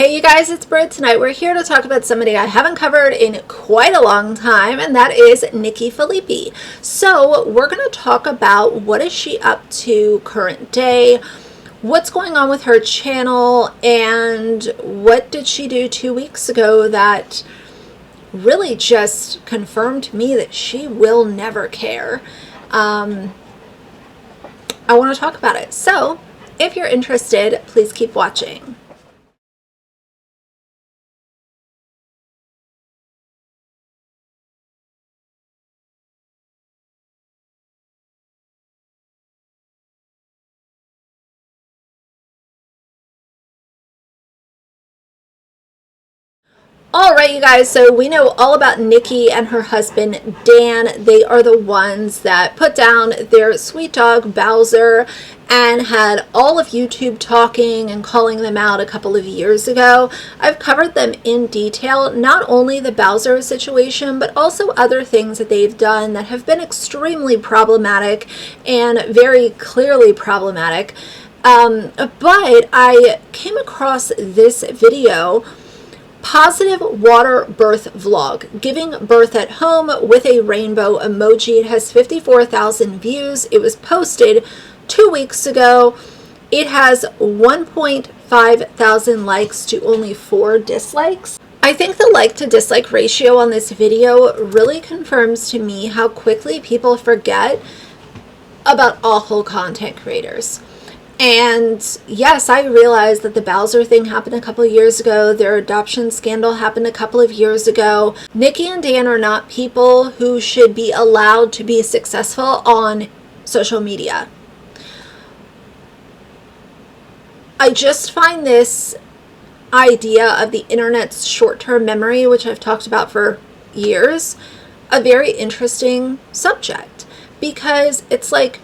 Hey you guys, it's Britt. Tonight we're here to talk about somebody I haven't covered in quite a long time, and that is Nikki Phillippi. So we're going to talk about what is she up to current day, what's going on with her channel, and what did she do 2 weeks ago that really just confirmed to me that she will never care. I want to talk about it. So if you're interested, please keep watching. All right, you guys, so we know all about Nikki and her husband, Dan. They are the ones that put down their sweet dog, Bowser, and had all of YouTube talking and calling them out a couple of years ago. I've covered them in detail, not only the Bowser situation, but also other things that they've done that have been extremely problematic and very clearly problematic. But I came across this video, Positive Water Birth Vlog, giving birth at home with a rainbow emoji. It has 54,000 views. It was posted 2 weeks ago. It has 1.5 thousand likes to only 4 dislikes. I think the like to dislike ratio on this video really confirms to me how quickly people forget about awful content creators. And yes, I realize that the Bowser thing happened a couple of years ago. Their adoption scandal happened a couple of years ago. Nikki and Dan are not people who should be allowed to be successful on social media. I just find this idea of the internet's short-term memory, which I've talked about for years, a very interesting subject, because it's like,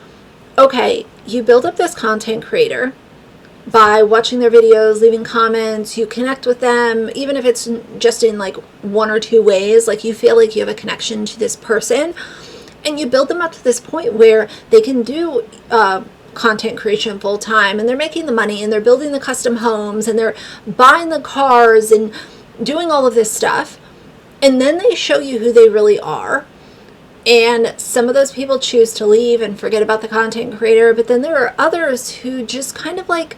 okay, you build up this content creator by watching their videos, leaving comments, you connect with them, even if it's just in like 1 or 2 ways, like you feel like you have a connection to this person, and you build them up to this point where they can do content creation full time, and they're making the money, and they're building the custom homes, and they're buying the cars, and doing all of this stuff, and then they show you who they really are. And some of those people choose to leave and forget about the content creator, but then there are others who just kind of like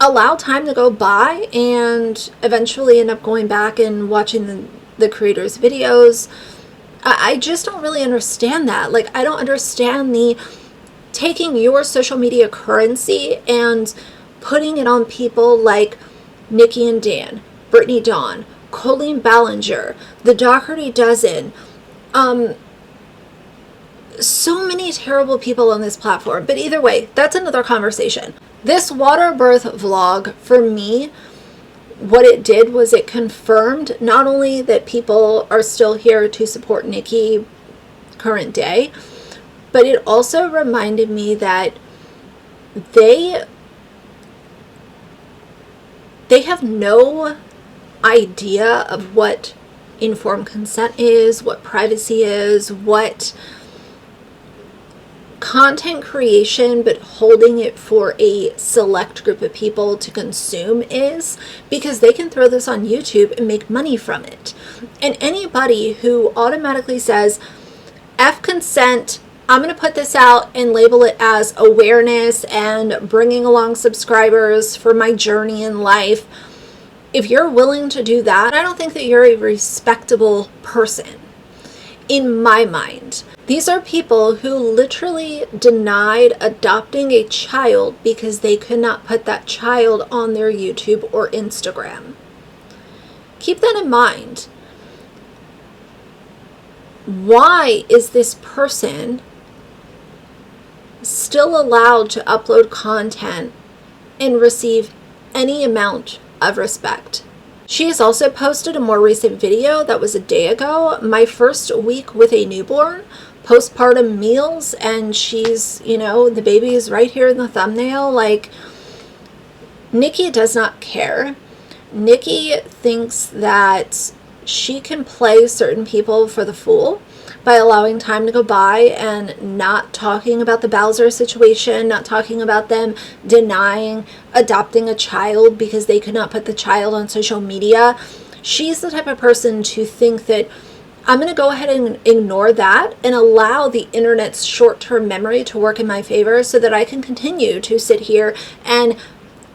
allow time to go by and eventually end up going back and watching the creator's videos. I just don't really understand that. Like, I don't understand the taking your social media currency and putting it on people like Nikki and Dan, Brittany Dawn, Colleen Ballinger, the Doherty Dozen, so many terrible people on this platform. But either way, that's another conversation. This water birth vlog, for me, what it did was it confirmed not only that people are still here to support Nikki current day, but it also reminded me that they have no idea of what informed consent is, what privacy is, what content creation, but holding it for a select group of people to consume is, because they can throw this on YouTube and make money from it. And anybody who automatically says, F consent, I'm going to put this out and label it as awareness and bringing along subscribers for my journey in life, if you're willing to do that, I don't think that you're a respectable person in my mind. These are people who literally denied adopting a child because they could not put that child on their YouTube or Instagram. Keep that in mind. Why is this person still allowed to upload content and receive any amount of respect? She has also posted a more recent video that was a day ago, my first week with a newborn, postpartum meals, and she's, you know, the baby is right here in the thumbnail. Like, Nikki does not care. Nikki thinks that she can play certain people for the fool, by allowing time to go by and not talking about the Bowser situation, not talking about them denying adopting a child because they could not put the child on social media. She's the type of person to think that I'm going to go ahead and ignore that and allow the internet's short-term memory to work in my favor so that I can continue to sit here and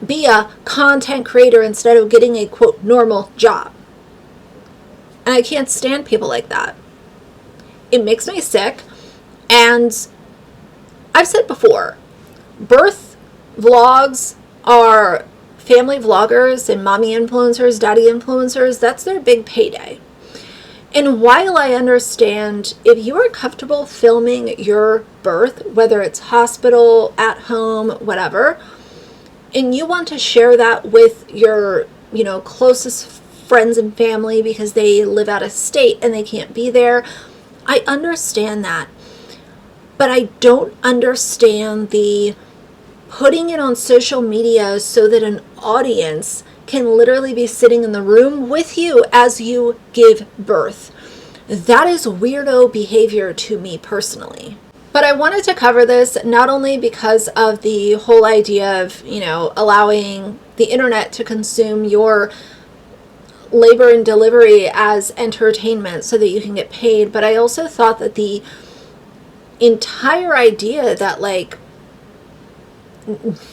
be a content creator instead of getting a, quote, normal job. And I can't stand people like that. It makes me sick. And I've said before, birth vlogs are family vloggers and mommy influencers, daddy influencers. That's their big payday. And while I understand if you are comfortable filming your birth, whether it's hospital, at home, whatever, and you want to share that with your, closest friends and family because they live out of state and they can't be there, I understand that. But I don't understand the putting it on social media so that an audience can literally be sitting in the room with you as you give birth. That is weirdo behavior to me personally. But I wanted to cover this not only because of the whole idea of, allowing the internet to consume your labor and delivery as entertainment so that you can get paid, but I also thought that the entire idea that,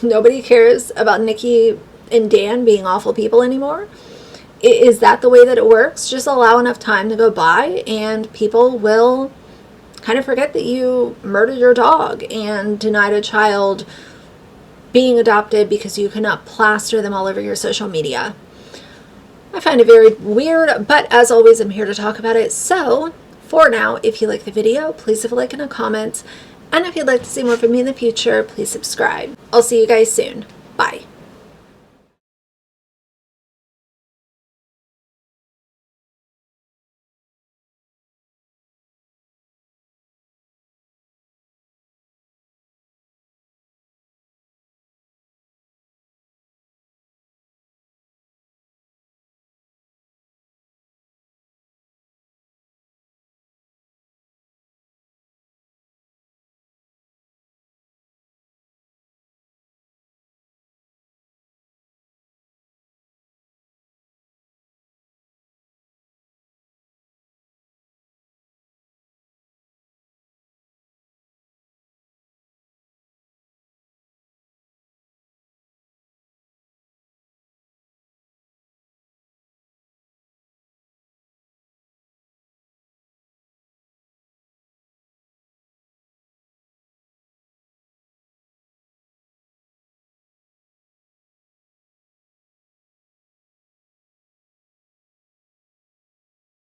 nobody cares about Nikki and Dan being awful people anymore, is that the way that it works? Just allow enough time to go by and people will kind of forget that you murdered your dog and denied a child being adopted because you cannot plaster them all over your social media. I find it very weird, but as always, I'm here to talk about it. So for now, if you like the video, please leave a like and a comment. And if you'd like to see more from me in the future, please subscribe. I'll see you guys soon.